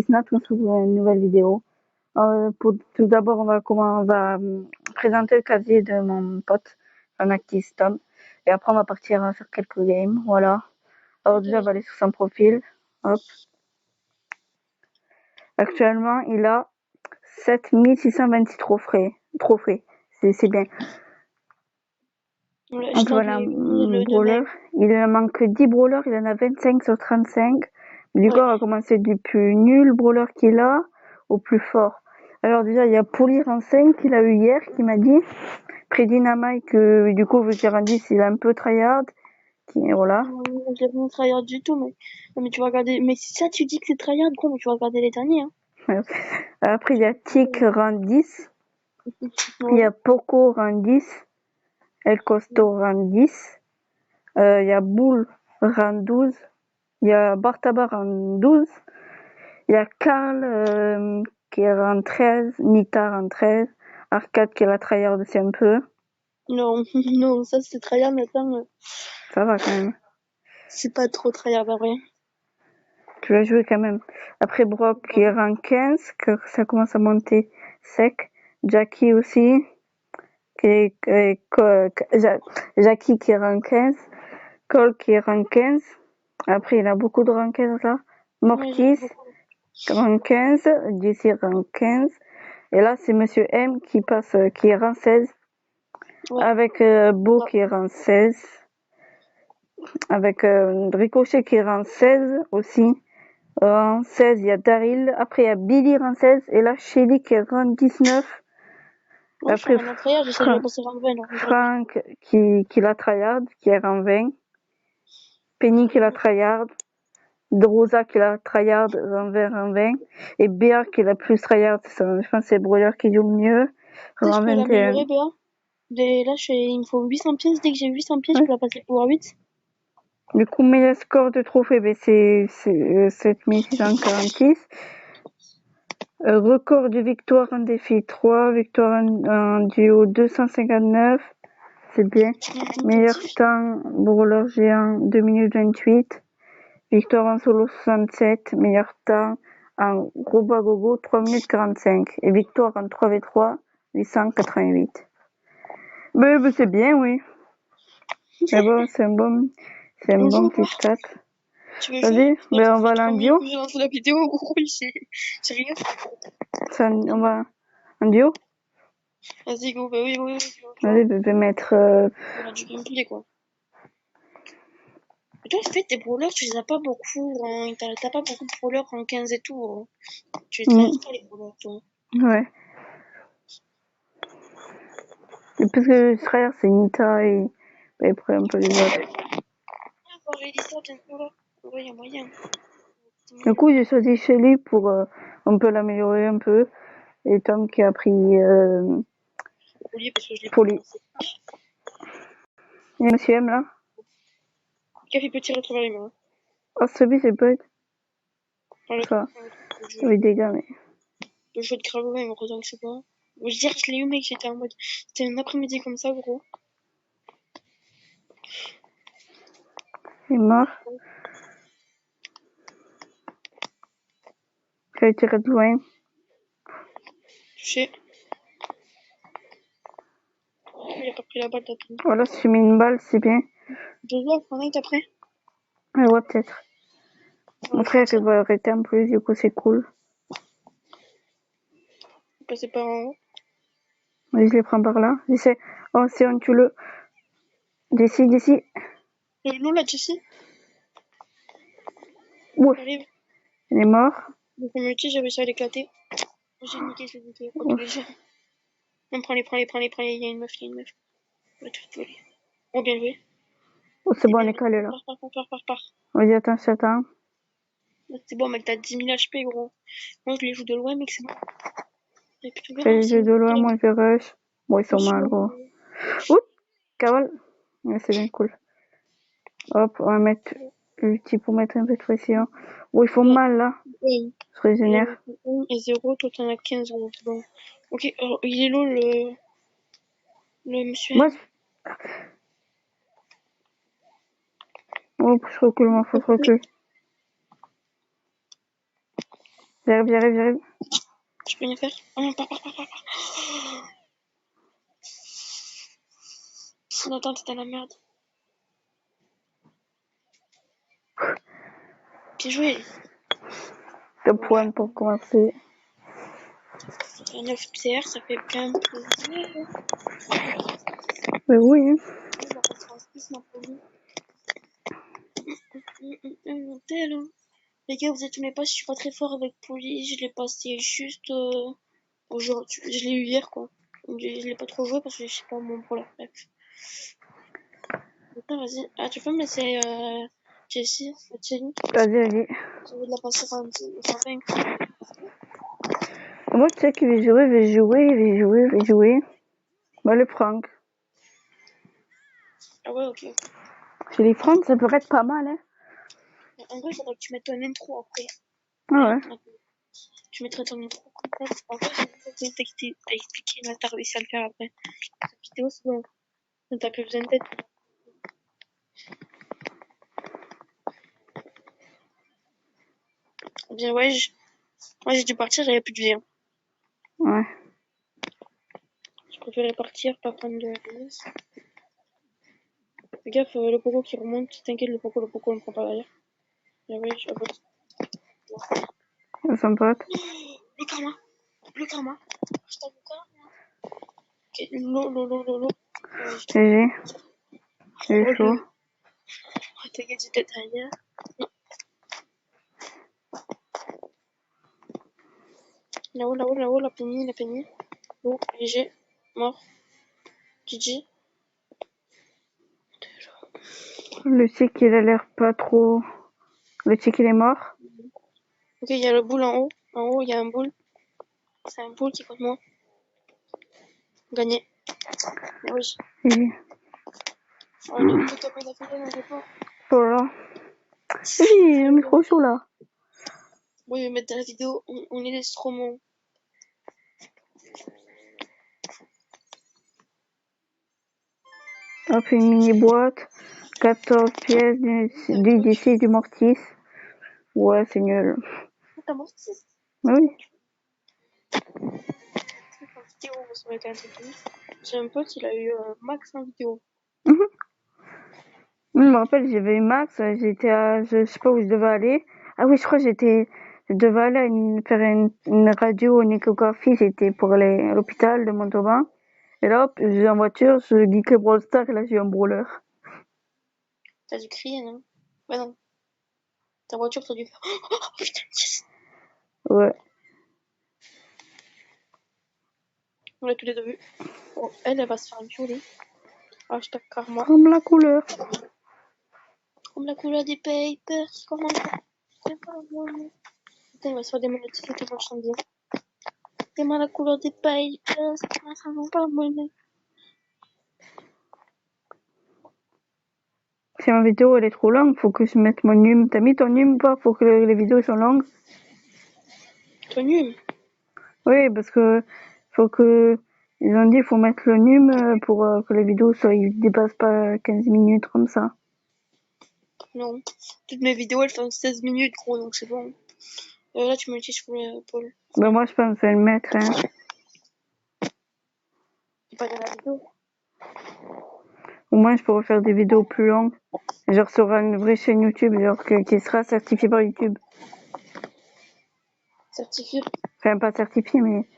Snap sur une nouvelle vidéo. Tout d'abord, on va présenter le casier de mon pote, un Actis Tom. Et après, on va partir faire quelques games. Voilà. Alors, déjà, on va aller sur son profil. Hop. Actuellement, il a 7626 trophées. C'est bien. Ouais, On peut aller un brawler. Il en manque 10 brawlers, il en a 25 sur 35. Du coup, on va commencer du plus nul brawler qu'il a au plus fort. Alors déjà, il y a Poulir en 5 qu'il a eu hier, qui m'a dit. Prédynamite, que du coup, vu qu'il rend 10, il est un peu tryhard. Voilà. Non, je l'ai pas tryhard du tout, mais tu vas regarder. Mais si ça, tu dis que c'est tryhard, gros, mais tu vas regarder les derniers, hein. Après, il y a Tic rang 10. Il y a Poco rang 10. El Costo rang 10. Il y a Bull rang 12. Il y a Bartaba rang 12. Il y a Karl qui est rang 13. Nita rang 13. Arcade qui est la tryhard aussi un peu. Non, non, ça c'est tryhard, mais attends, Ça va quand même. c'est pas trop tryhard, en vrai. Tu vas jouer quand même. Après Brock qui est rang 15, que ça commence à monter sec. Jackie aussi. Jackie qui est rang 15. Cole qui est rang 15. Après, il a beaucoup de rang 15 là. Mortis, rang 15. Jessie, rang 15. Et là, c'est Monsieur M qui passe, qui est rang 16. Ouais. Avec Beau qui est rang 16. Avec Ricochet qui est rang 16 aussi. En 16, il y a Daryl. Après, il y a Billy rang 16. Et là, Shelly qui est rang 19. Ouais, Après, Frank qui la tryhard, qui est rang 20. Penny qui la tryhard. Rosa qui la tryhard, rang 20. Et Béa qui est la plus tryhard. Je pense que c'est le brawler qui joue le mieux. Rang 21. Là, il me faut 800 pièces. Dès que j'ai 800 pièces, je peux la passer pour 8. Du coup, meilleur score de trophée, c'est 7646. Record de victoire en défi 3, victoire en duo 259. C'est bien. Meilleur temps, brawler géant 2 minutes 28. Victoire en solo 67. Meilleur temps en groupe à gogo 3 minutes 45. Et victoire en 3v3 888. Mais c'est bien, oui. C'est bon, c'est un bon petit stat. Vas-y, ben on va aller en duo. J'ai lancé la vidéo, j'ai rien. On va en duo. Vas-y, go, bah oui. Vas-y, je vais mettre. On a du gameplay, quoi. Et toi, en fait, tes brawlers, tu les as pas beaucoup, hein. T'as pas beaucoup de brawlers en 15 et tout, hein. Tu les tryhards pas, les brawlers, toi. Ouais. Le plus que je tryhard, c'est Nita et après un peu les autres. J'ai dit ça bientôt, là. Ouais, y a moyen. Du coup, j'ai choisi Shelly pour on peut l'améliorer un peu. Et Tom qui a pris Parce que je l'ai Folie. Il y a Monsieur M là. Café peut tirer à travers les mains. Oh, celui c'est bug. Ça. Oui, dégâts, mais. Le jeu de Cravo, mais heureusement que c'est pas. Je veux dire, je l'ai eu, mec, j'étais en mode. C'était un après-midi comme ça, gros. Il est mort. Il a tiré de loin. Touché. Il a pas pris la balle d'après. Voilà, si tu mets une balle, c'est bien. Je dois Fortnite après. Ouais, peut-être. Mon frère, il va arrêter en plus, du coup, c'est cool. Passer par en haut. Vas-y, je les prends par là. J'essaie. Oh, c'est un tu le. D'ici. Non, là, Jessie. Ouf. Il est mort. Le community, j'ai réussi à l'éclater. J'ai niqué, je l'ai niqué. Ok, déjà. On prend les. Il y a une meuf. On va tout voler. Oh, bien joué. Oh, c'est bon, on est calé là. Pars. Vas-y, attends. C'est bon, mec, t'as 10 000 HP, gros. Moi, je les joue de loin, mec, c'est bon. Fais les jeux de loin, moi je rush. Bon, ils sont mal, gros. Oups, cavale. Ouais, c'est bien cool. Hop, on va mettre l'outil pour mettre un peu de pression. Oh, ils font mal là. Je régénère. 1 et 0, toi t'en as 15, gros, c'est bon. Ok, alors, il est là le monsieur. Moi, oh, je recule, moi, faut que je recule. J'arrive. Je peux rien faire. Oh non, pars. Nathan, t'es dans la merde. Bien joué. 2 points pour commencer. Un 9 TR, ça fait plein de plaisir. Mais oui, hein. Les gars, vous êtes pas, je suis pas très fort avec Poli. Je l'ai passé juste aujourd'hui. Je l'ai eu hier, quoi. Je l'ai pas trop joué parce que je sais pas mon problème. Bref. Attends, vas-y. Ah, tu peux me laisser Jessie, Jenny. Vas-y. Je vais la passer en 5. Moi, tu sais qu'il va jouer. Bah, le Franck. Ah ouais, ok. Chez les Franck, ça pourrait être pas mal, hein. En vrai, il faudrait que tu mettes ton intro après. Ah ouais. Tu mettrais ton intro complète. En fait, j'ai t'as expliqué, là, t'as réussi à le faire après. Cette vidéo, c'est bon. T'as plus besoin d'aide. Bien, ouais, moi j'ai dû partir, j'avais plus de vie. Hein. Ouais. Je préférais partir, pas prendre de risque. Fais gaffe, le poco qui remonte, t'inquiète, le poco, on ne prend pas derrière. Bien, ouais, je abote. Son pote. Le karma. Je t'avoue quoi? Ok, l'eau. GG. J'ai eu chaud. Oh, t'inquiète, j'étais derrière. Là-haut, la pénie. L'eau, léger, mort. GG. Le tic, il a l'air pas trop... Le tic, il est mort. Ok, il y a le boule en haut. En haut, il y a un boule. C'est un boule qui compte moi. Gagné. Mais oui. GG. Oh, le top de la finale, on répond. Voilà. Oui, on est trop chaud, là. Oui, je vais mettre dans la vidéo, on est des stromons. Hop, une mini boîte. 14 pièces, du DC, du mortis. Ouais, c'est nul. T'as morti? Mais oui. Vidéo, ça va être un truc. J'ai un pote, il a eu max en vidéo. Je me rappelle, j'avais eu Max, j'étais à, je sais pas où je devais aller. Ah oui, je crois que je devais aller faire une radio, une échographie, j'étais pour aller à l'hôpital de Montauban. Et là, hop, j'ai en voiture, je geek le Brawl Stars et là, j'ai eu un brawler. T'as dû crier, non? Bah non. Ta voiture, t'as dû faire. Oh, putain, yes. Ouais. On l'a tous les deux vu. Oh, elle va se faire violer. Hashtag karma. Comme la couleur. Comme la couleur des papers. Comment ça? Putain, il va se faire démonétiser tellement je chante bien. Tellement la couleur des papers. Comment ça va pas, moi? Si ma vidéo elle est trop longue, faut que je mette mon num. T'as mis ton num ou pas? Faut que les vidéos soient longues. Toi, nul. Oui, parce que faut que ils ont dit faut mettre le num pour que les vidéos soient ils dépassent pas 15 minutes comme ça. Non. Toutes mes vidéos, elles font 16 minutes, gros, donc c'est bon. Là, tu me dis, je voulais Paul. Ben moi je pense que je vais le mettre. Hein. Pas dans la vidéo. Au moins je pourrais faire des vidéos plus longues. Genre sur une vraie chaîne YouTube, genre qui sera certifiée par YouTube. Certifié. Enfin pas certifiée mais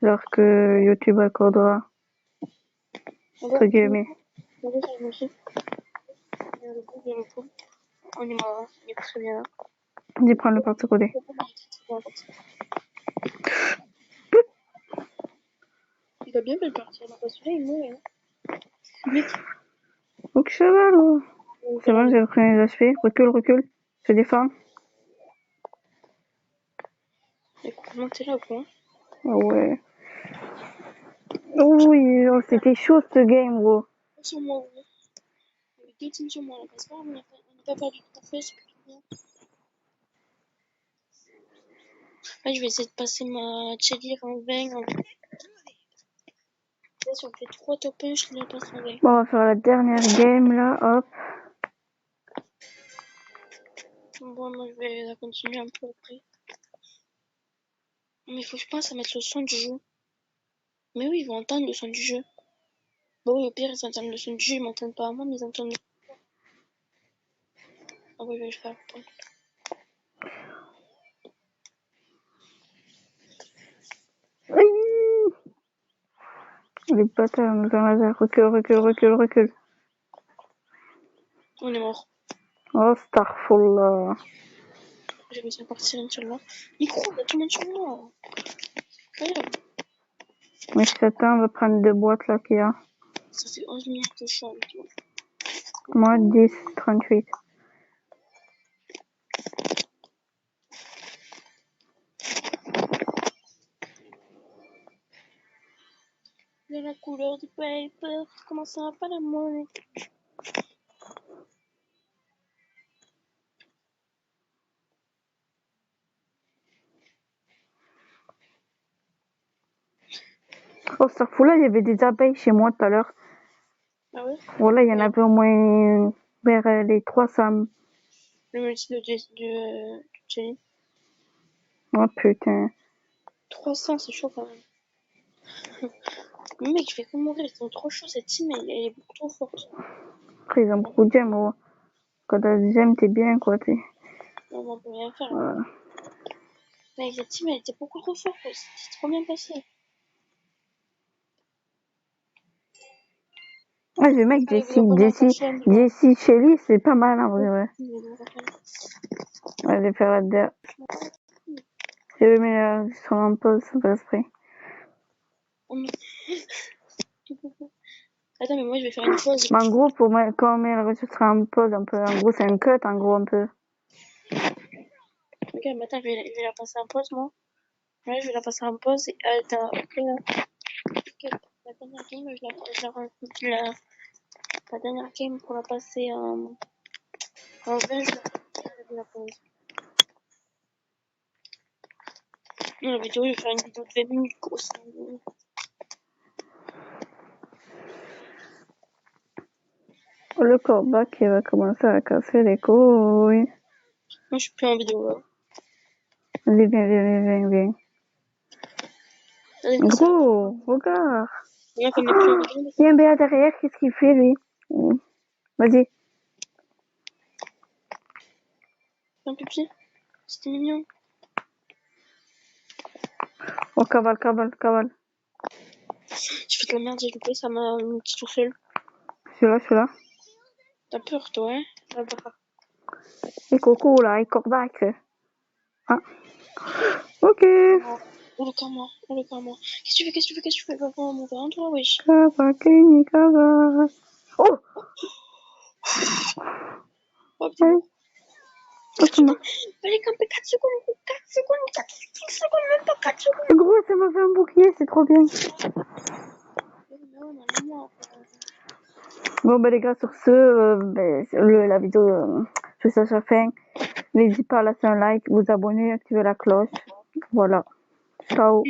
genre que YouTube accordera. Entre guillemets. On va faire le truc. Il y a le pool. On est marrant. Il est très bien. Vas-y, prends le porte-côté. Il a bien fait partir. Là, celui-là, il mourit. Vite. Oh que cheval oh. C'est bon, j'ai repris les HP. Recule. Je défends. Écoute, comment t'es là, quoi? Oh ouais. Oh oui, oh, c'était chaud ce game, gros. Sur moi, gros. Il y avait deux teams sur moi, là. Parce qu'on n'a pas perdu tout à fait, c'est plutôt bien. Là, je vais essayer de passer ma cheerleader en 20. Là, si on fait 3 top 1, je la passe en 20. Bon, on va faire la dernière game là, hop. Bon, moi, je vais la continuer un peu après. Mais faut que je pense à mettre le son du jeu. Mais oui, ils vont entendre le son du jeu. Bah oui, au pire, ils entendent le son du jeu, ils m'entendent pas à moi, mais ils entendent le... Ah oui, je vais le faire. Attends. Aïe. Les bâtards nous ont laser. Recule. On est mort. Oh, Starfall. J'ai réussi à partir, Inch'Allah. Micro, il y a tout le monde sur moi. Incroyable. Mais si t'attends, on va prendre 2 boîtes là qu'il y a. Ça fait 11 minutes que je suis avec toi. Moi, 10, 38. De la couleur du paper. Comment ça va pas la monnaie? Oh, Starfall, là, il y avait des abeilles chez moi tout à l'heure. Ah ouais? Voilà, il y en avait au moins vers les 300. Le multi de Jenny. Oh putain. 300, c'est chaud quand même. Mais mec, je fais que mourir, ils sont trop chauds, cette team, elle est beaucoup trop forte. Après, ils ont beaucoup de gemmes, oh. Quand t'as des gemmes, t'es bien, quoi, t'es. On peut rien faire. Voilà. Mec, cette team, elle était beaucoup trop forte, c'est trop bien passé. Ah, le mec, Allez, vous abonnez à ta chaîne, Jessie Shelly, c'est pas mal, en vrai, ouais. Ouais, je vais faire la der. C'est le meilleur, ils sont en pause, c'est pas esprit. Attends, mais moi, je vais faire une pause. Mais en gros, pour moi, quand on met la voiture sera en pause, un peu. En gros, c'est un cut, en gros, un peu. Ok, mais attends, je vais la passer en pause, moi. Ouais, je vais la passer en pause et attends, après, la dernière game, la dernière game pour la passer en 20, je la pause. Non, la vidéo, je vais faire une vidéo de 20 minutes, grosse. Le corbac qui va commencer à casser les couilles. Moi, je suis plus en vidéo, là. Vas-y, viens. Gros, regarde. Moi, qu'on est plus en vidéo. Il y a un BA derrière, qu'est-ce qu'il fait, lui? Vas-y. Un pipi. C'était mignon. Oh, cavale. J'ai fait de la merde, j'ai loupé, ça m'a mis tout seul. Je suis là. T'as peur, toi, hein? Et Coco, là, et corbac. Ah. Ok. Oh le karma. Qu'est-ce que tu fais? Va voir mon verre, toi, wesh. Cavac. Oh! Oh, petit mot. Oh, ça m'a... Fallait camper 4 secondes, 5 secondes, même pas 4 secondes. Gros, ça m'a fait un bouclier, c'est trop bien. Bon, ben les gars, sur ce, la vidéo, je sais sa fin. N'hésitez pas à lâcher un like, vous abonner, activer la cloche. Voilà. Ciao.